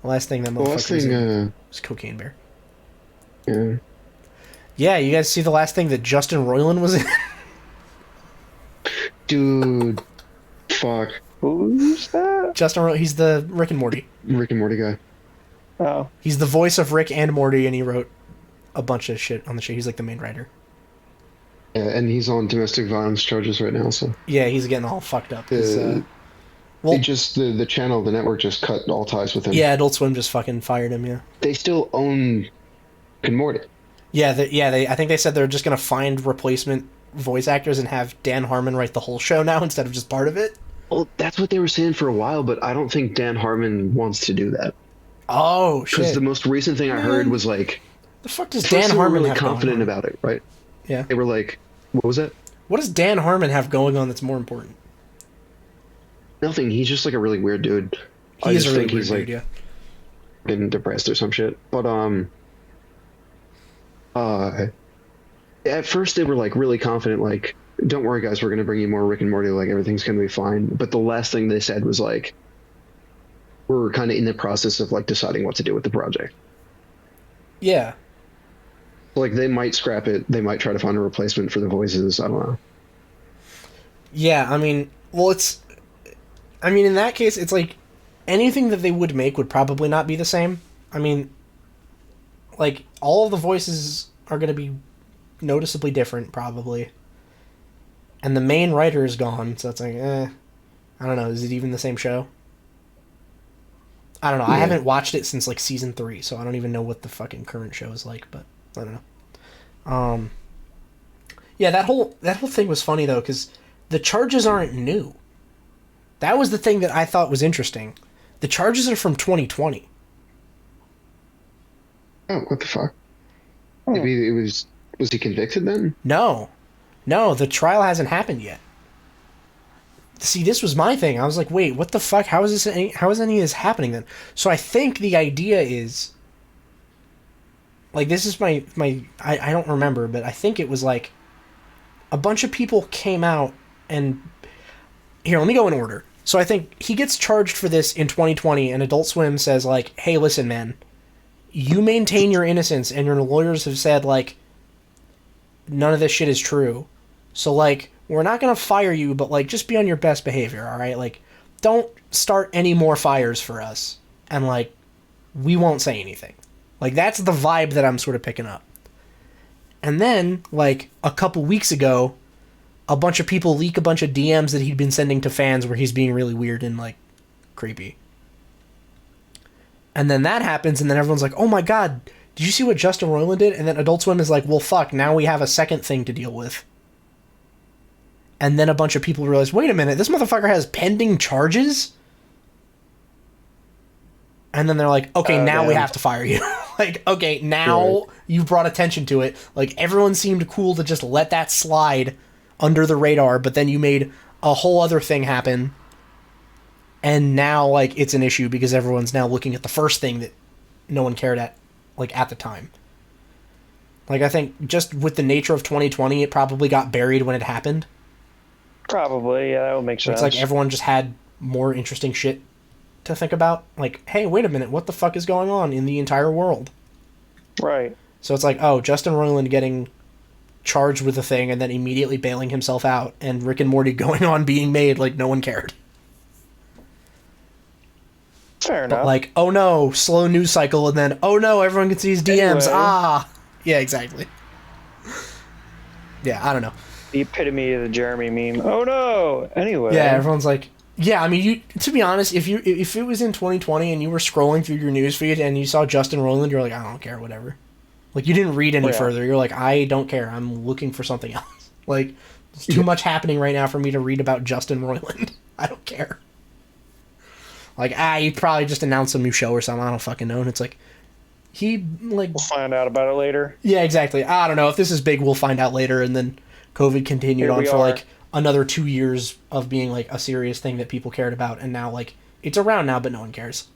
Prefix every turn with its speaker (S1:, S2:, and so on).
S1: The last thing that
S2: The last
S1: motherfucker was
S2: thing,
S1: in was Cocaine Bear.
S2: yeah.
S1: Yeah, you guys see the last thing that Justin Roiland was in?
S2: Dude, fuck.
S3: Who's that?
S1: He's the Rick and Morty.
S2: Rick and Morty guy.
S3: Oh,
S1: He's the voice of Rick and Morty, and he wrote a bunch of shit on the show. He's like the main writer.
S2: Yeah, and he's on domestic violence charges right now, so.
S1: Yeah, he's getting all fucked up. 'Cause,
S2: They just, the channel, the network just cut all ties with him.
S1: yeah, Adult Swim just fucking fired him, yeah.
S2: They still own Rick and Morty.
S1: Yeah, I think they said they're just going to find replacement voice actors and have Dan Harmon write the whole show now instead of just part of it.
S2: Well, that's what they were saying for a while, but I don't think Dan Harmon wants to do that.
S1: Oh, shit.
S2: Because the most recent thing I heard was like,
S1: The fuck does
S2: first
S1: Dan
S2: they were
S1: Harmon
S2: really
S1: have
S2: confident
S1: going on?
S2: about it, right?
S1: Yeah.
S2: They were like, what was that?
S1: What does Dan Harmon have going on that's more important?
S2: Nothing. He's just like a really weird dude.
S1: He
S2: I
S1: is
S2: just
S1: a really
S2: think
S1: weird
S2: he's
S1: dude,
S2: like
S1: yeah.
S2: been depressed or some shit. But at first they were like really confident, like, don't worry guys, we're gonna bring you more Rick and Morty, like everything's gonna be fine. But the last thing they said was like, we're kind of in the process of like deciding what to do with the project.
S1: Yeah.
S2: Like they might scrap it, they might try to find a replacement for the voices. I don't know.
S1: Yeah, I mean, well, in that case, it's like anything that they would make would probably not be the same. I mean, like, all of the voices are going to be noticeably different, probably. And the main writer is gone, so it's like, I don't know, is it even the same show? I don't know, I haven't watched it since, like, season 3, so I don't even know what the fucking current show is like, but I don't know. Yeah, that whole thing was funny, though, because the charges aren't new. That was the thing that I thought was interesting. The charges are from 2020.
S2: Oh, what the fuck? Maybe it was he convicted then?
S1: No, the trial hasn't happened yet. See, this was my thing. I was like, wait, what the fuck? How is any of this happening then? So I think the idea is, like, this is I don't remember, but I think it was like a bunch of people came out and, here, let me go in order. So I think he gets charged for this in 2020, and Adult Swim says, like, hey, listen, man, you maintain your innocence, and your lawyers have said, like, none of this shit is true. So, like, we're not going to fire you, but, like, just be on your best behavior, all right? Like, don't start any more fires for us. And, like, we won't say anything. Like, that's the vibe that I'm sort of picking up. And then, like, a couple weeks ago, a bunch of people leak a bunch of DMs that he'd been sending to fans where he's being really weird and, like, creepy. And then that happens, and then everyone's like, oh my god, did you see what Justin Roiland did? And then Adult Swim is like, well, fuck, now we have a second thing to deal with. And then a bunch of people realize, wait a minute, this motherfucker has pending charges? And then they're like, okay, now we have to fire you. Like, okay, now you've brought attention to it. Like, everyone seemed cool to just let that slide under the radar, but then you made a whole other thing happen. And now, like, it's an issue because everyone's now looking at the first thing that no one cared at, like, at the time. Like, I think just with the nature of 2020, it probably got buried when it happened.
S3: probably. Yeah, that would make sense.
S1: It's like everyone just had more interesting shit to think about. Like, hey, wait a minute, what the fuck is going on in the entire world?
S3: Right.
S1: So it's like, oh, Justin Roiland getting charged with a thing and then immediately bailing himself out, and Rick and Morty going on being made like no one cared.
S3: Fair enough.
S1: But like, oh no, slow news cycle, and then, oh no, everyone can see his DMs.
S3: Anyway.
S1: Yeah, exactly. Yeah, I don't know.
S3: The epitome of the Jeremy meme. Oh no! Anyway.
S1: Yeah, everyone's like, yeah, I mean, you. To be honest, if it was in 2020 and you were scrolling through your newsfeed and you saw Justin Roiland, you're like, I don't care, whatever. Like, you didn't read any further. You're like, I don't care. I'm looking for something else. Like, there's too much happening right now for me to read about Justin Roiland. I don't care. Like, he probably just announced some new show or something. I don't fucking know. And it's like,
S3: We'll find out about it later.
S1: Yeah, exactly. I don't know. If this is big, we'll find out later. And then COVID continued on for, like, another 2 years of being, like, a serious thing that people cared about. And now, like, it's around now, but no one cares.